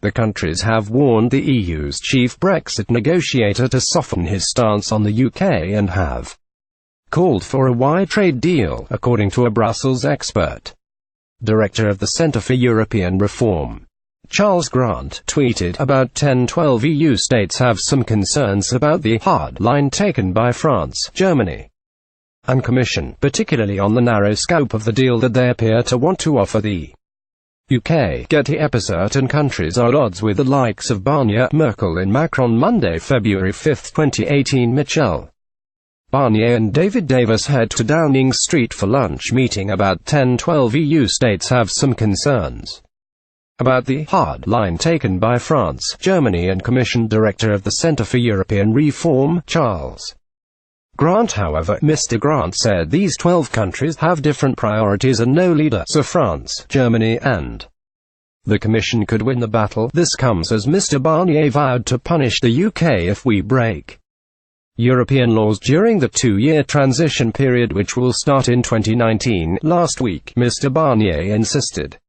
The countries have warned the EU's chief Brexit negotiator to soften his stance on the UK and have called for a wide trade deal, according to a Brussels expert. Director of the Centre for European Reform, Charles Grant, tweeted, about 10-12 EU states have some concerns about the hard line taken by France, Germany, and Commission, particularly on the narrow scope of the deal that they appear to want to offer the UK. Getty EPACertain countries are at odds with the likes of Barnier, Merkel and Macron. Monday, February 5, 2018. Michel, Barnier and David Davis head to Downing Street for lunch, meeting. About 10-12 EU states have some concerns about the hard line taken by France, Germany and Commission. Director of the Centre for European Reform, Charles Grant. However, Mr. Grant said these 12 countries have different priorities and no leader, so France, Germany and the Commission could win the battle. This comes as Mr. Barnier vowed to punish the UK if we break European laws during the two-year transition period, which will start in 2019. Last week, Mr. Barnier insisted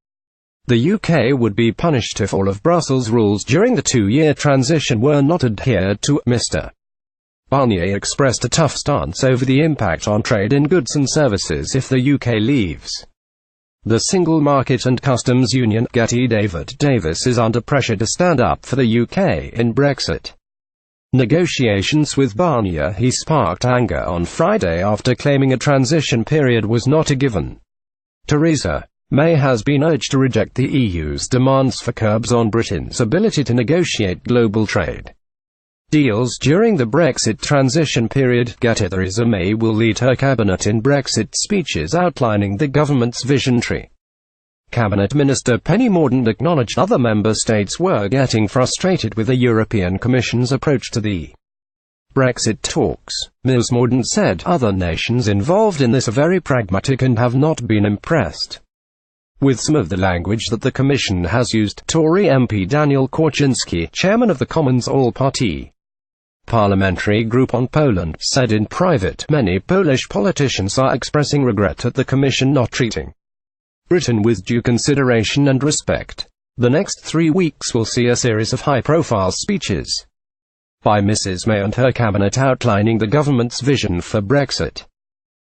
the UK would be punished if all of Brussels' rules during the two-year transition were not adhered to. Mr. Barnier expressed a tough stance over the impact on trade in goods and services if the UK leaves the Single Market and Customs Union. Getty. David Davis is under pressure to stand up for the UK in Brexit negotiations with Barnier. He sparked anger on Friday after claiming a transition period was not a given. Theresa May has been urged to reject the EU's demands for curbs on Britain's ability to negotiate global trade deals during the Brexit transition period. Getty. Theresa May will lead her cabinet in Brexit speeches outlining the government's visionary. Cabinet Minister Penny Mordaunt acknowledged other member states were getting frustrated with the European Commission's approach to the Brexit talks. Ms. Mordaunt said other nations involved in this are very pragmatic and have not been impressed with some of the language that the Commission has used. Tory MP Daniel Korczynski, chairman of the Commons All-Party Parliamentary Group on Poland, said in private, many Polish politicians are expressing regret at the Commission not treating Britain with due consideration and respect. The next 3 weeks will see a series of high-profile speeches by Mrs. May and her cabinet outlining the government's vision for Brexit.